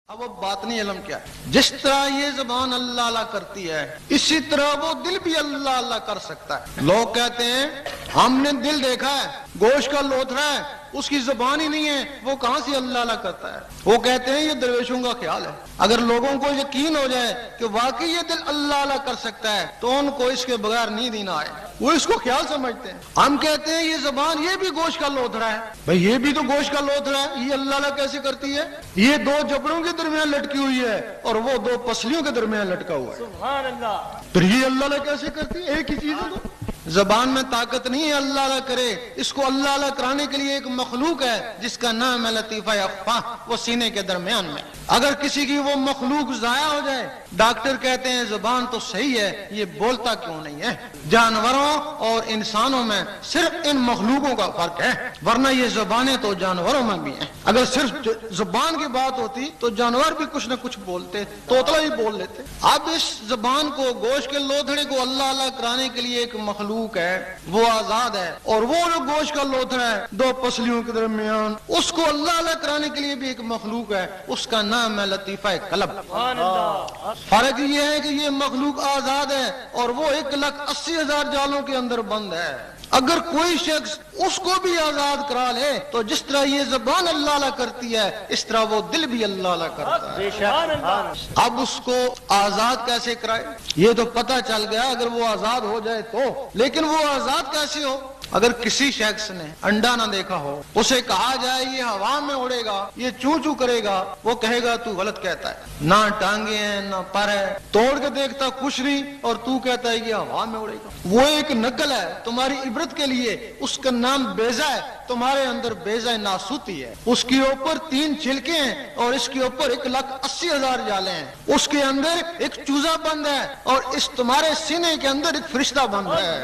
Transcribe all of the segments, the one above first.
اب وہ باطنی علم کیا ہے؟ جس طرح یہ زبان اللہ اللہ کرتی ہے اسی طرح وہ دل بھی اللہ اللہ کر سکتا ہے۔ لوگ کہتے ہیں ہم نے دل دیکھا ہے، گوشت کا لوتھڑا ہے، اس کی زبان ہی نہیں ہے، وہ کہاں سے اللہ اللہ کرتا ہے؟ وہ کہتے ہیں یہ درویشوں کا خیال ہے۔ اگر لوگوں کو یقین ہو جائے کہ واقعی یہ دل اللہ اللہ کر سکتا ہے تو ان کو اس کے بغیر نیند ہی نہ آئے، وہ اس کو خیال سمجھتے ہیں۔ ہم کہتے ہیں یہ زبان یہ بھی گوشت کا لوتھڑا ہے، بھئی یہ بھی تو گوشت کا لوتھڑا ہے، یہ اللہ اللہ کیسے کرتی ہے؟ یہ دو جبڑوں کے درمیان لٹکی ہوئی ہے اور وہ دو پسلیوں کے درمیان لٹکا ہوا ہے، سبحان اللہ۔ پھر یہ اللہ اللہ کیسے کرتی ہے؟ ایک ہی چیز ہے۔ تو زبان میں طاقت نہیں ہے اللہ اللہ کرے، اس کو اللہ اللہ کرانے کے لیے ایک مخلوق ہے جس کا نام ہے لطیفہ اخفا، وہ سینے کے درمیان میں۔ اگر کسی کی وہ مخلوق ضائع ہو جائے، ڈاکٹر کہتے ہیں زبان تو صحیح ہے، یہ بولتا کیوں نہیں ہے؟ جانوروں اور انسانوں میں صرف ان مخلوقوں کا فرق ہے، ورنہ یہ زبانیں تو جانوروں میں بھی ہیں۔ اگر صرف زبان کی بات ہوتی تو جانور بھی کچھ نہ کچھ بولتے، طوطلا ہی بول لیتے۔ اب اس زبان کو، گوشت کے لوتھڑے کو اللہ اللہ کرانے کے لیے ایک مخلوق ہے، وہ آزاد ہے، اور وہ جو گوشت کا لوتھڑا ہے دو پسلیوں کے درمیان، اس کو اللہ اللہ کرانے کے لیے بھی ایک مخلوق ہے، اس کا نام ہے لطیفہ قلب۔ سبحان اللہ۔ فرق یہ ہے کہ یہ مخلوق آزاد ہے اور وہ 1,80,000 جالوں کے اندر بند ہے۔ اگر کوئی شخص اس کو بھی آزاد کرا لے تو جس طرح یہ زبان اللہ اللہ کرتی ہے اس طرح وہ دل بھی اللہ اللہ کرتا ہے۔ بے شک۔ اب اس کو آزاد کیسے کرائے؟ یہ تو پتہ چل گیا اگر وہ آزاد ہو جائے تو، لیکن وہ آزاد کیسے ہو؟ اگر کسی شخص نے انڈا نہ دیکھا ہو، اسے کہا جائے یہ ہوا میں اڑے گا، یہ چوں چوں کرے گا، وہ کہے گا تو غلط کہتا ہے، نہ ٹانگیں ہیں نہ پر ہے، توڑ کے دیکھتا کچھ نہیں اور تو کہتا ہے یہ ہوا میں اڑے گا۔ وہ ایک نقل ہے تمہاری عبرت کے لیے، اس کا نام بیضہ ہے، تمہارے اندر بیضہ ناسوتی ہے، اس کے اوپر 3 چھلکے ہیں اور اس کے اوپر 1,80,000 جالے ہیں، اس کے اندر ایک چوزا بند ہے اور اس تمہارے سینے کے اندر ایک فرشتہ بند ہے۔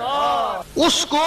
اس کو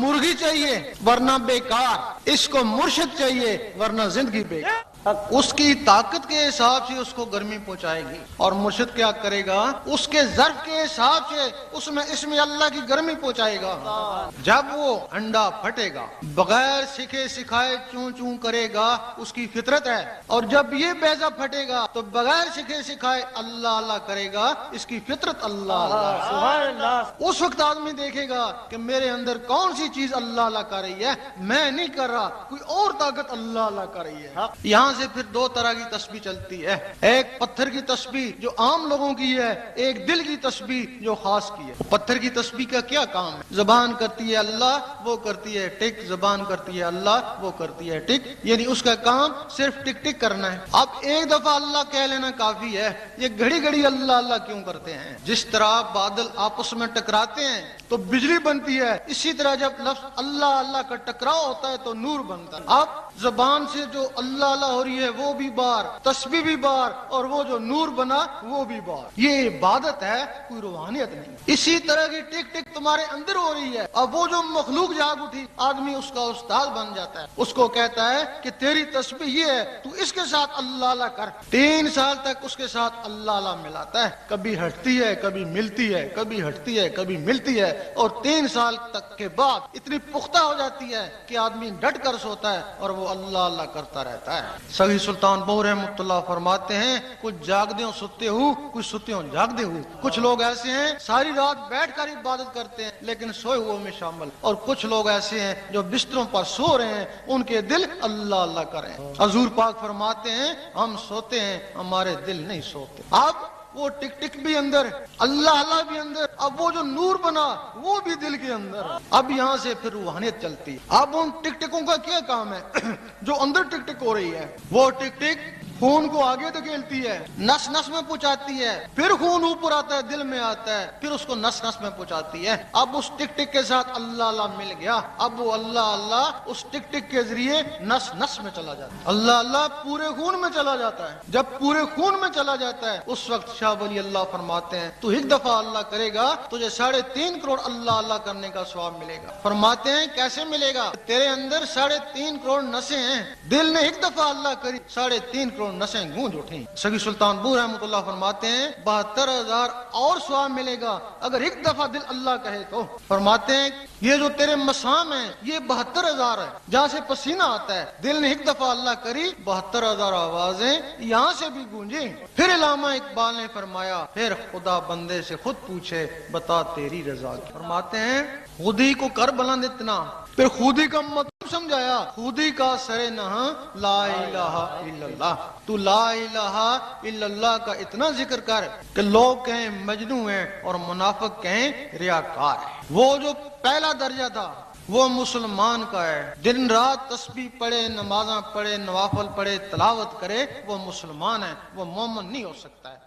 مرغی چاہیے ورنہ بیکار، اس کو مرشد چاہیے ورنہ زندگی بیکار۔ اس کی طاقت کے حساب سے اس کو گرمی پہنچائے گی، اور مرشد کیا کرے گا؟ اس کے ظرف کے حساب سے اس میں اللہ کی گرمی پہنچائے گا۔ جب وہ انڈا پھٹے گا بغیر سکھے سکھائے چوں چوں کرے گا، اس کی فطرت ہے، اور جب یہ بیضہ پھٹے گا تو بغیر سکھے سکھائے اللہ اللہ کرے گا، اس کی فطرت اللہ اللہ۔ سبحان اللہ۔ اس وقت آدمی دیکھے گا کہ میرے اندر کون سی چیز اللہ اللہ کر رہی ہے، میں نہیں کر رہا، کوئی اور طاقت اللہ اللہ کر رہی ہے۔ یہاں سے پھر 2 طرح کی تسبیح چلتی ہے، ایک پتھر کی تسبیح جو عام لوگوں کی ہے، ایک دل کی تسبیح جو خاص کی ہے۔ پتھر کی تسبیح کا کیا کام ہے؟ زبان کرتی ہے اللہ، وہ کرتی ہے ٹک، زبان کرتی ہے اللہ، وہ کرتی ہے ٹک، یعنی اس کا کام صرف ٹک ٹک کرنا ہے۔ اب ایک دفعہ اللہ کہہ لینا کافی ہے، یہ گھڑی گھڑی اللہ اللہ کیوں کرتے ہیں؟ جس طرح بادل آپس میں ٹکراتے ہیں تو بجلی بنتی ہے، اسی طرح جب لفظ اللہ اللہ کا ٹکراؤ ہوتا ہے تو نور بنتا ہے۔ اب زبان سے جو اللہ اللہ ہو رہی ہے وہ بھی بار، تسبیح بھی بار، اور وہ جو نور بنا وہ بھی بار۔ یہ عبادت ہے، کوئی روحانیت نہیں۔ اسی طرح کی ٹک ٹک تمہارے اندر ہو رہی ہے، اب وہ جو مخلوق جاگ اٹھی، آدمی اس کا استاد بن جاتا ہے، اس کو کہتا ہے کہ تیری تسبیح یہ ہے، تو اس کے ساتھ اللہ اللہ کر۔ 3 سال تک اس کے ساتھ اللہ اللہ ملاتا ہے، کبھی ہٹتی ہے کبھی ملتی ہے، کبھی ہٹتی ہے کبھی ملتی ہے، اور 3 سال تک کے بعد اتنی پختہ ہو جاتی ہے کہ آدمی ڈٹ کر سوتا ہے اور وہ اللہ اللہ کرتا رہتا ہے۔ سعید سلطان بہو رحمۃ اللہ فرماتے ہیں کچھ جاگدے ہوں ستے ہو، کچھ ستے ہوں جاگدے ہو۔ کچھ لوگ ایسے ہیں ساری رات بیٹھ کر عبادت کرتے ہیں لیکن سوئے ہوئے میں شامل، اور کچھ لوگ ایسے ہیں جو بستروں پر سو رہے ہیں، ان کے دل اللہ اللہ کر رہے ہیں۔ حضور پاک فرماتے ہیں ہم سوتے ہیں ہمارے دل نہیں سوتے۔ اب وہ ٹک ٹک بھی اندر، اللہ اللہ بھی اندر، اب وہ جو نور بنا وہ بھی دل کے اندر۔ اب یہاں سے پھر روحانیت چلتی ہے۔ اب ان ٹک ٹکوں کا کیا کام ہے؟ جو اندر ٹک ٹک ہو رہی ہے وہ ٹک ٹک خون کو آگے دھکیلتی ہے، نس نس میں پہنچاتی ہے، پھر خون اوپر آتا ہے دل میں آتا ہے، پھر اس کو نس نس میں پہنچاتی ہے۔ اب اس ٹک ٹک کے ساتھ اللہ اللہ مل گیا، اب وہ اللہ اللہ اس ٹک ٹک کے ذریعے نس نس میں چلا جاتا ہے، اللہ اللہ پورے خون میں چلا جاتا ہے۔ جب پورے خون میں چلا جاتا ہے اس وقت شاہ ولی اللہ فرماتے ہیں تو ایک دفعہ اللہ کرے گا تجھے 3.5 کروڑ اللہ اللہ کرنے کا ثواب ملے گا۔ فرماتے ہیں کیسے ملے گا؟ تیرے اندر 3.5 کروڑ نسیں ہیں، دل نے ایک دفعہ اللہ کری 3.5 کروڑ تو نسیں گونج اٹھیں. سگی سلطان بو رحمۃ اللہ فرماتے ہیں 72,000 اور ثواب ملے گا اگر ایک دفعہ دل اللہ کہے تو. فرماتے ہیں یہ جو تیرے مسام ہیں یہ 72,000 ہے, جہاں سے پسینہ آتا ہے, دل نے ایک دفعہ اللہ کری 72,000 آوازیں یہاں سے بھی گونجیں. پھر علامہ اقبال نے فرمایا پھر خدا بندے سے خود پوچھے بتا تیری رضا کی. فرماتے ہیں خودی کو کر بلند اتنا, پھر خودی کا مطلب سمجھایا, خودی کا سر نہاں لا الہ الا اللہ. تو لا الہ الا اللہ کا اتنا ذکر کر کہ لوگ کہیں مجنوں ہیں اور منافق کہیں ریاکار ہے. وہ جو پہلا درجہ تھا وہ مسلمان کا ہے, دن رات تسبیح پڑھے, نمازاں پڑھے, نوافل پڑھے, تلاوت کرے, وہ مسلمان ہے, وہ مومن نہیں ہو سکتا ہے.